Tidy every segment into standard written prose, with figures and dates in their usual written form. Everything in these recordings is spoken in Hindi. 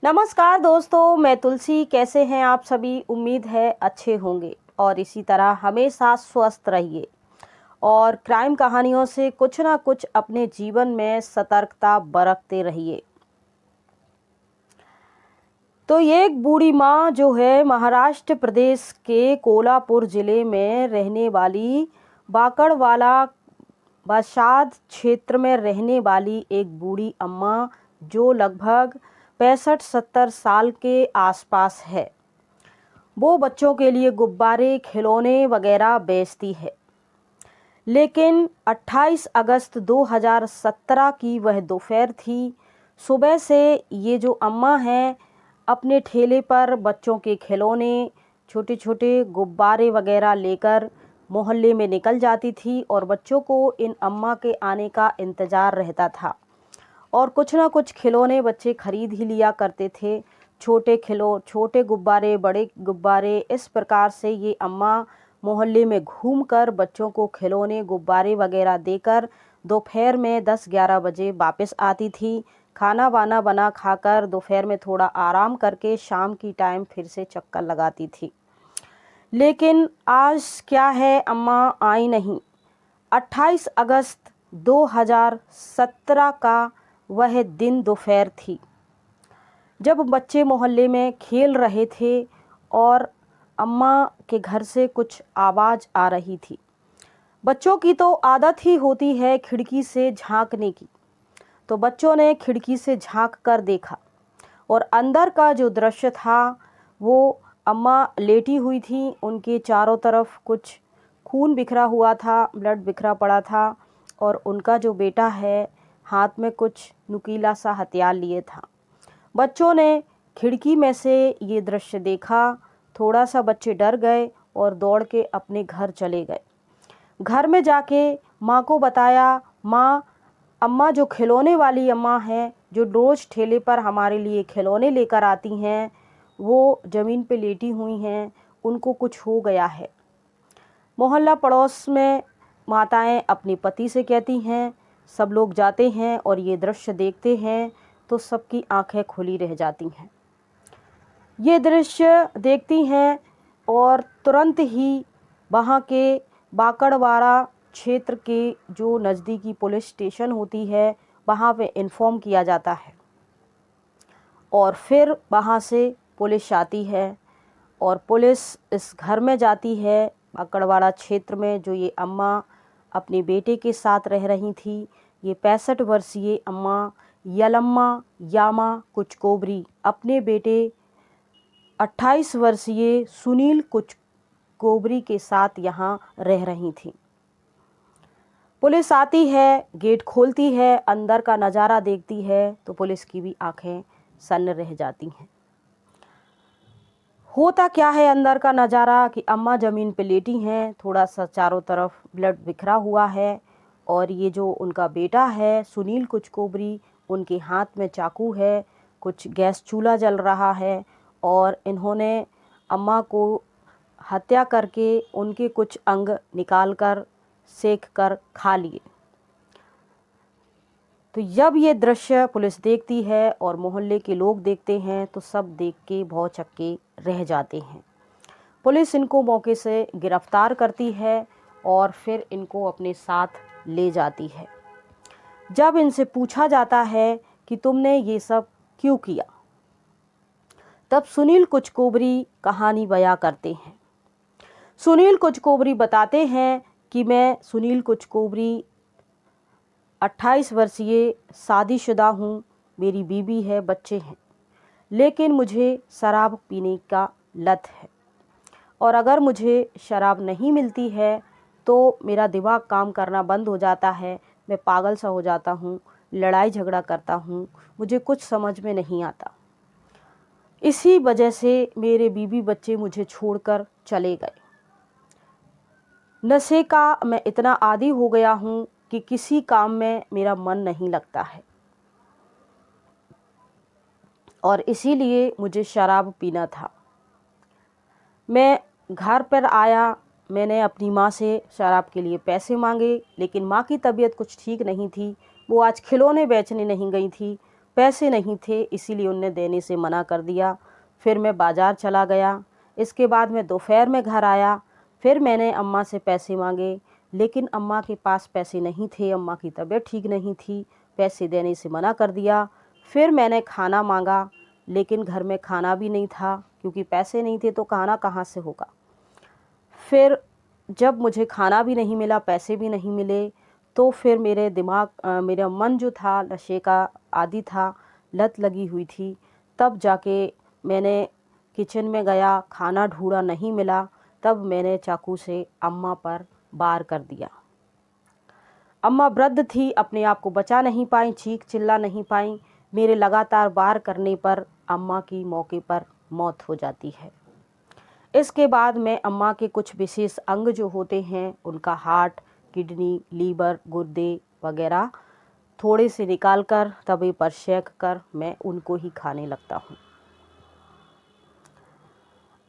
नमस्कार दोस्तों, मैं तुलसी। कैसे हैं आप सभी? उम्मीद है अच्छे होंगे और इसी तरह हमेशा स्वस्थ रहिए और क्राइम कहानियों से कुछ ना कुछ अपने जीवन में सतर्कता बरतते रहिए। तो ये एक बूढ़ी माँ जो है महाराष्ट्र प्रदेश के कोल्हापुर ज़िले में रहने वाली बाकड़वाला बसाद क्षेत्र में रहने वाली एक बूढ़ी अम्मा जो लगभग 65-70 साल के आसपास है। वो बच्चों के लिए गुब्बारे, खिलौने वगैरह बेचती है। लेकिन 28 अगस्त 2017 की वह दोपहर थी। सुबह से ये जो अम्मा हैं अपने ठेले पर बच्चों के खिलौने, छोटे छोटे गुब्बारे वगैरह लेकर मोहल्ले में निकल जाती थी और बच्चों को इन अम्मा के आने का इंतज़ार रहता था। और कुछ ना कुछ खिलौने बच्चे खरीद ही लिया करते थे। छोटे गुब्बारे, बड़े गुब्बारे, इस प्रकार से ये अम्मा मोहल्ले में घूमकर बच्चों को खिलौने, गुब्बारे वगैरह देकर दोपहर में 10-11 बजे वापस आती थी। खाना वाना बना खाकर दोपहर में थोड़ा आराम करके शाम की टाइम फिर से चक्कर लगाती थी। लेकिन आज क्या है, अम्मा आई नहीं। 28 अगस्त 2017 का वह दिन दोपहर थी जब बच्चे मोहल्ले में खेल रहे थे और अम्मा के घर से कुछ आवाज़ आ रही थी। बच्चों की तो आदत ही होती है खिड़की से झांकने की। तो बच्चों ने खिड़की से झांक कर देखा और अंदर का जो दृश्य था वो अम्मा लेटी हुई थी। उनके चारों तरफ कुछ खून बिखरा हुआ था, ब्लड बिखरा पड़ा था और उनका जो बेटा है हाथ में कुछ नुकीला सा हथियार लिए था। बच्चों ने खिड़की में से ये दृश्य देखा। थोड़ा सा बच्चे डर गए और दौड़ के अपने घर चले गए। घर में जाके माँ को बताया। माँ, अम्मा जो खिलौने वाली अम्मा हैं, जो रोज़ ठेले पर हमारे लिए खिलौने लेकर आती हैं, वो ज़मीन पे लेटी हुई हैं, उनको कुछ हो गया है। मोहल्ला पड़ोस में माताएं अपने पति से कहती हैं। सब लोग जाते हैं और ये दृश्य देखते हैं तो सबकी आंखें खुली रह जाती हैं। ये दृश्य देखती हैं और तुरंत ही वहाँ के बाकड़वाड़ा क्षेत्र के जो नज़दीकी पुलिस स्टेशन होती है वहाँ पे इन्फॉर्म किया जाता है और फिर वहाँ से पुलिस आती है और पुलिस इस घर में जाती है। बाकड़वाड़ा क्षेत्र में जो ये अम्मा अपने बेटे के साथ रह रही थी, ये 65 वर्षीय अम्मा यलम्मा यामा कुचकोबरी अपने बेटे 28 वर्षीय सुनील कुचकोबरी के साथ यहाँ रह रही थी। पुलिस आती है, गेट खोलती है, अंदर का नज़ारा देखती है तो पुलिस की भी आंखें सन्न रह जाती हैं। होता क्या है अंदर का नज़ारा कि अम्मा ज़मीन पे लेटी हैं, थोड़ा सा चारों तरफ ब्लड बिखरा हुआ है और ये जो उनका बेटा है सुनील कुचकोबरी, उनके हाथ में चाकू है, कुछ गैस चूल्हा जल रहा है और इन्होंने अम्मा को हत्या करके उनके कुछ अंग निकाल कर सेक कर खा लिए। तो जब ये दृश्य पुलिस देखती है और मोहल्ले के लोग देखते हैं तो सब देख के भौचक्के रह जाते हैं। पुलिस इनको मौके से गिरफ्तार करती है और फिर इनको अपने साथ ले जाती है। जब इनसे पूछा जाता है कि तुमने ये सब क्यों किया, तब सुनील कुचकोबरी कहानी बयां करते हैं। सुनील कुचकोबरी बताते हैं कि मैं सुनील कुचकोबरी 28 वर्षीय शादीशुदा हूँ, मेरी बीवी है, बच्चे हैं, लेकिन मुझे शराब पीने का लत है और अगर मुझे शराब नहीं मिलती है तो मेरा दिमाग काम करना बंद हो जाता है, मैं पागल सा हो जाता हूँ, लड़ाई झगड़ा करता हूँ, मुझे कुछ समझ में नहीं आता। इसी वजह से मेरे बीवी बच्चे मुझे छोड़कर चले गए। नशे का मैं इतना आदी हो गया हूँ कि किसी काम में मेरा मन नहीं लगता है और इसीलिए मुझे शराब पीना था। मैं घर पर आया, मैंने अपनी माँ से शराब के लिए पैसे मांगे, लेकिन माँ की तबीयत कुछ ठीक नहीं थी। वो आज खिलौने बेचने नहीं गई थी, पैसे नहीं थे, इसीलिए उनने देने से मना कर दिया। फिर मैं बाज़ार चला गया। इसके बाद मैं दोपहर में घर आया। फिर मैंने अम्मा से पैसे मांगे, लेकिन अम्मा के पास पैसे नहीं थे। अम्मा की तबीयत ठीक नहीं थी, पैसे देने से मना कर दिया। फिर मैंने खाना मांगा, लेकिन घर में खाना भी नहीं था, क्योंकि पैसे नहीं थे तो खाना कहाँ से होगा। फिर जब मुझे खाना भी नहीं मिला, पैसे भी नहीं मिले, तो फिर मेरा मन जो था नशे का आदी था, लत लगी हुई थी। तब जाके मैंने किचन में गया, खाना ढूंढा, नहीं मिला। तब मैंने चाकू से अम्मा पर वार कर दिया। अम्मा वृद्ध थी, अपने आप को बचा नहीं पाई, चीख चिल्ला नहीं पाई। मेरे लगातार वार करने पर अम्मा की मौके पर मौत हो जाती है। इसके बाद मैं अम्मा के कुछ विशेष अंग जो होते हैं, उनका हार्ट, किडनी, लीवर, गुर्दे वगैरह थोड़े से निकाल कर तवे पर सेक कर मैं उनको ही खाने लगता हूँ।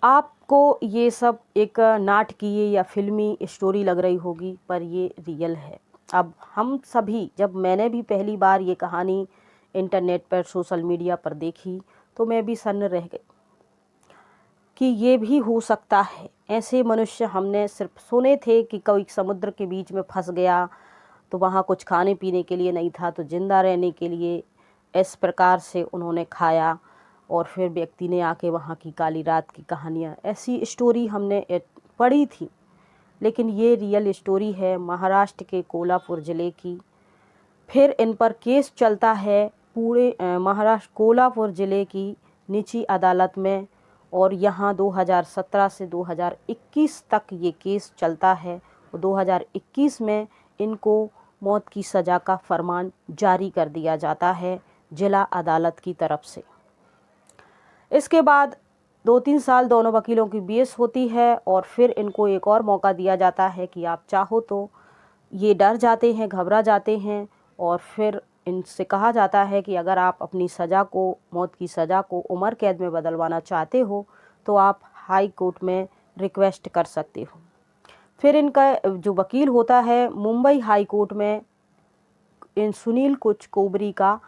आपको ये सब एक नाटकीय या फिल्मी स्टोरी लग रही होगी, पर ये रियल है। अब हम सभी, जब मैंने भी पहली बार ये कहानी इंटरनेट पर, सोशल मीडिया पर देखी, तो मैं भी सन्न रह गई कि ये भी हो सकता है। ऐसे मनुष्य हमने सिर्फ सुने थे कि कोई समुद्र के बीच में फंस गया, तो वहाँ कुछ खाने पीने के लिए नहीं था, तो ज़िंदा रहने के लिए इस प्रकार से उन्होंने खाया, और फिर व्यक्ति ने आके वहाँ की काली रात की कहानियाँ, ऐसी स्टोरी हमने पढ़ी थी। लेकिन ये रियल स्टोरी है महाराष्ट्र के कोल्हापुर ज़िले की। फिर इन पर केस चलता है पूरे महाराष्ट्र कोल्हापुर ज़िले की निचली अदालत में, और यहाँ 2017 से 2021 तक ये केस चलता है। और 2021 में इनको मौत की सज़ा का फरमान जारी कर दिया जाता है जिला अदालत की तरफ से। इसके बाद 2-3 साल दोनों वकीलों की बहस होती है, और फिर इनको एक और मौका दिया जाता है कि आप चाहो तो। ये डर जाते हैं, घबरा जाते हैं, और फिर इनसे कहा जाता है कि अगर आप अपनी सज़ा को, मौत की सज़ा को उम्र कैद में बदलवाना चाहते हो, तो आप हाई कोर्ट में रिक्वेस्ट कर सकते हो। फिर इनका जो वकील होता है मुंबई हाई कोर्ट में इन सुनील कोचकोबरी का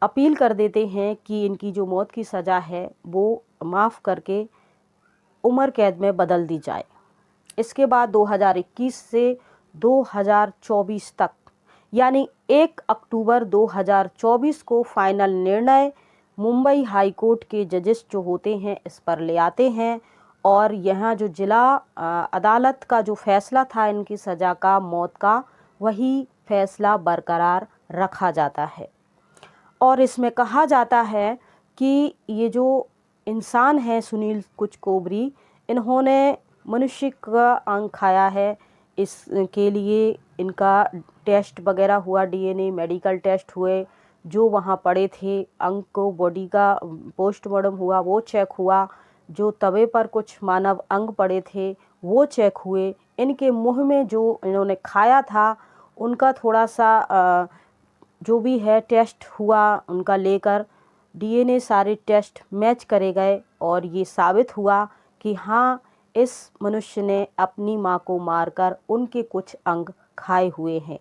अपील कर देते हैं कि इनकी जो मौत की सज़ा है वो माफ़ करके उम्र कैद में बदल दी जाए। इसके बाद 2021 से 2024 तक, यानी 1 अक्टूबर 2024 को फाइनल निर्णय मुंबई हाई कोर्ट के जजेस जो होते हैं इस पर ले आते हैं, और यहाँ जो जिला अदालत का जो फैसला था इनकी सज़ा का, मौत का, वही फैसला बरकरार रखा जाता है। और इसमें कहा जाता है कि ये जो इंसान है सुनील कोचकोबरी, इन्होंने मनुष्य का अंग खाया है। इसके लिए इनका टेस्ट वगैरह हुआ, डीएनए मेडिकल टेस्ट हुए, जो वहाँ पड़े थे अंग को, बॉडी का पोस्टमार्टम हुआ, वो चेक हुआ। जो तवे पर कुछ मानव अंग पड़े थे वो चेक हुए। इनके मुंह में जो इन्होंने खाया था उनका थोड़ा सा जो भी है टेस्ट हुआ उनका लेकर, डीएनए सारे टेस्ट मैच करे गए, और ये साबित हुआ कि हाँ, इस मनुष्य ने अपनी माँ को मारकर उनके कुछ अंग खाए हुए हैं।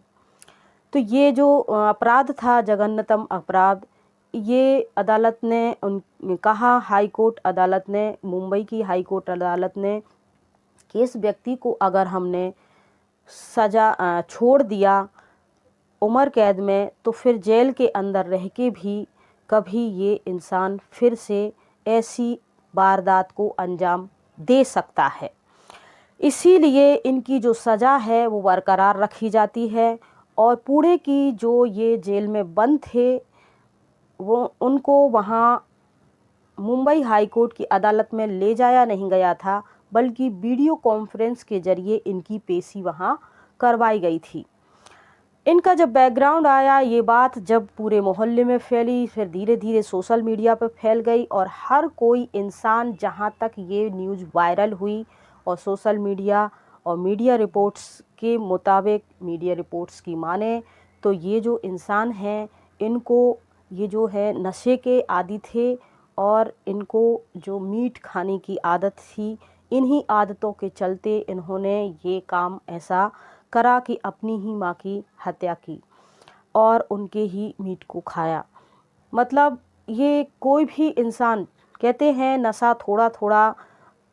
तो ये जो अपराध था, जघन्यतम अपराध, ये अदालत ने कहा, हाई कोर्ट अदालत ने, मुंबई की हाई कोर्ट अदालत ने, कि इस व्यक्ति को अगर हमने सज़ा छोड़ दिया उम्र कैद में, तो फिर जेल के अंदर रह के भी कभी ये इंसान फिर से ऐसी वारदात को अंजाम दे सकता है। इसीलिए इनकी जो सज़ा है वो बरकरार रखी जाती है, और पूरे की जो ये जेल में बंद थे वो उनको वहाँ मुंबई हाई कोर्ट की अदालत में ले जाया नहीं गया था, बल्कि वीडियो कॉन्फ्रेंस के जरिए इनकी पेशी वहाँ करवाई गई थी। इनका जब बैकग्राउंड आया, ये बात जब पूरे मोहल्ले में फैली, फिर धीरे धीरे सोशल मीडिया पर फैल गई, और हर कोई इंसान, जहाँ तक ये न्यूज़ वायरल हुई और सोशल मीडिया और मीडिया रिपोर्ट्स के मुताबिक, मीडिया रिपोर्ट्स की माने तो ये जो इंसान हैं, इनको ये जो है नशे के आदी थे, और इनको जो मीट खाने की आदत थी, इन्हीं आदतों के चलते इन्होंने ये काम ऐसा करा कि अपनी ही माँ की हत्या की और उनके ही मीट को खाया। मतलब ये कोई भी इंसान, कहते हैं नशा थोड़ा थोड़ा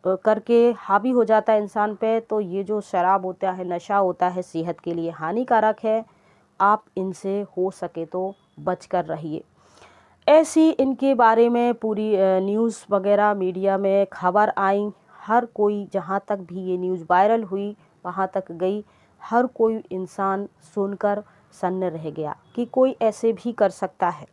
करके हावी हो जाता है इंसान पे, तो ये जो शराब होता है, नशा होता है, सेहत के लिए हानिकारक है। आप इनसे हो सके तो बचकर रहिए। ऐसी इनके बारे में पूरी न्यूज़ वगैरह मीडिया में खबर आई। हर कोई, जहाँ तक भी ये न्यूज़ वायरल हुई वहाँ तक गई, हर कोई इंसान सुनकर सन्न रह गया कि कोई ऐसे भी कर सकता है।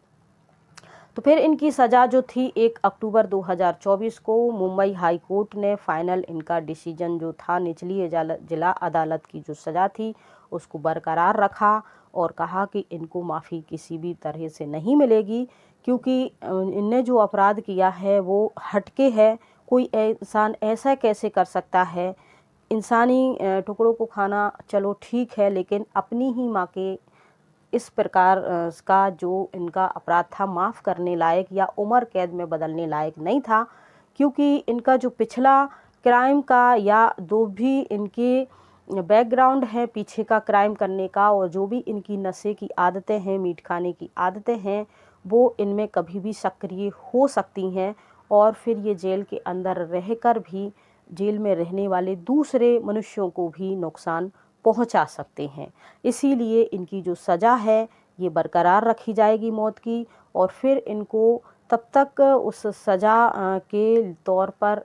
तो फिर इनकी सज़ा जो थी 1 अक्टूबर 2024 को मुंबई हाई कोर्ट ने फाइनल इनका डिसीजन जो था, निचली जिला अदालत की जो सज़ा थी उसको बरकरार रखा और कहा कि इनको माफ़ी किसी भी तरह से नहीं मिलेगी, क्योंकि इनने जो अपराध किया है वो हटके है। कोई इंसान ऐसा कैसे कर सकता है? इंसानी टुकड़ों को खाना चलो ठीक है, लेकिन अपनी ही माँ के इस प्रकार का जो इनका अपराध था माफ़ करने लायक या उम्र कैद में बदलने लायक नहीं था, क्योंकि इनका जो पिछला क्राइम का या जो भी इनके बैकग्राउंड है पीछे का क्राइम करने का, और जो भी इनकी नशे की आदतें हैं, मीट खाने की आदतें हैं, वो इनमें कभी भी सक्रिय हो सकती हैं और फिर ये जेल के अंदर रहकर भी जेल में रहने वाले दूसरे मनुष्यों को भी नुकसान पहुंचा सकते हैं। इसीलिए इनकी जो सज़ा है ये बरकरार रखी जाएगी मौत की, और फिर इनको तब तक उस सज़ा के तौर पर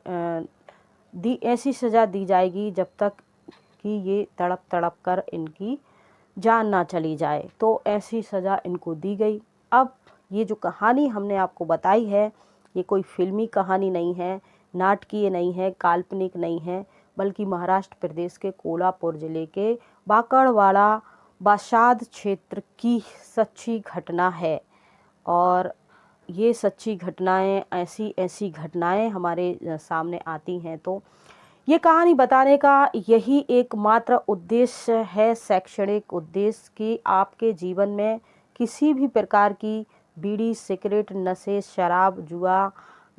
दी ऐसी सज़ा दी जाएगी जब तक कि ये तड़प तड़प कर इनकी जान ना चली जाए। तो ऐसी सज़ा इनको दी गई। अब ये जो कहानी हमने आपको बताई है, ये कोई फिल्मी कहानी नहीं है, नाटकीय नहीं है, काल्पनिक नहीं है, बल्कि महाराष्ट्र प्रदेश के कोल्हापुर ज़िले के बाकड़वाला बासाद क्षेत्र की सच्ची घटना है। और ये सच्ची घटनाएं, ऐसी ऐसी घटनाएं हमारे सामने आती हैं, तो ये कहानी बताने का यही एकमात्र उद्देश्य है, शैक्षणिक उद्देश्य, कि आपके जीवन में किसी भी प्रकार की बीड़ी, सिगरेट, नशे, शराब, जुआ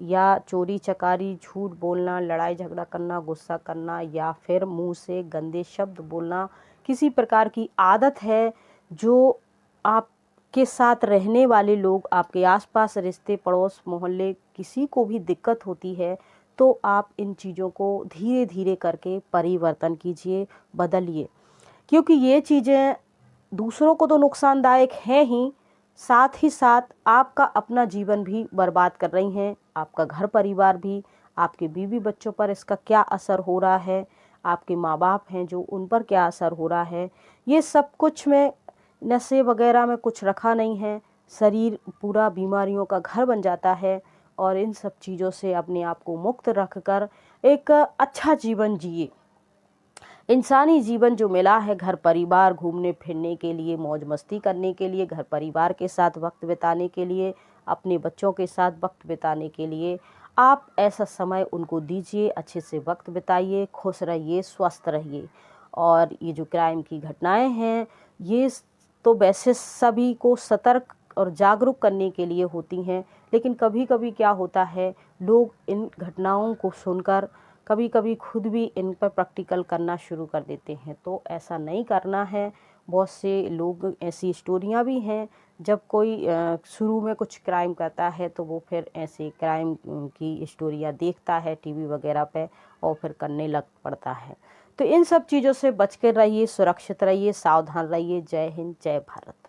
या चोरी चकारी, झूठ बोलना, लड़ाई झगड़ा करना, गुस्सा करना या फिर मुंह से गंदे शब्द बोलना, किसी प्रकार की आदत है जो आपके साथ रहने वाले लोग, आपके आसपास, रिश्ते, पड़ोस, मोहल्ले, किसी को भी दिक्कत होती है, तो आप इन चीज़ों को धीरे धीरे करके परिवर्तन कीजिए, बदलिए, क्योंकि ये चीज़ें दूसरों को तो नुकसानदायक हैं ही, साथ ही साथ आपका अपना जीवन भी बर्बाद कर रही हैं, आपका घर परिवार भी, आपके बीवी बच्चों पर इसका क्या असर हो रहा है, आपके माँ बाप हैं जो उन पर क्या असर हो रहा है, ये सब कुछ में नशे वगैरह में कुछ रखा नहीं है। शरीर पूरा बीमारियों का घर बन जाता है, और इन सब चीज़ों से अपने आप को मुक्त रखकर एक अच्छा जीवन जिए। इंसानी जीवन जो मिला है, घर परिवार घूमने फिरने के लिए, मौज मस्ती करने के लिए, घर परिवार के साथ वक्त बिताने के लिए, अपने बच्चों के साथ वक्त बिताने के लिए, आप ऐसा समय उनको दीजिए, अच्छे से वक्त बिताइए, खुश रहिए, स्वस्थ रहिए। और ये जो क्राइम की घटनाएं हैं, ये तो वैसे सभी को सतर्क और जागरूक करने के लिए होती हैं, लेकिन कभी कभी क्या होता है, लोग इन घटनाओं को सुनकर कभी कभी खुद भी इन पर प्रैक्टिकल करना शुरू कर देते हैं, तो ऐसा नहीं करना है। बहुत से लोग, ऐसी स्टोरियां भी हैं, जब कोई शुरू में कुछ क्राइम करता है तो वो फिर ऐसे क्राइम की स्टोरियां देखता है टीवी वगैरह पे और फिर करने लग पड़ता है। तो इन सब चीज़ों से बच कर रहिए, सुरक्षित रहिए, सावधान रहिए। जय हिंद, जय भारत।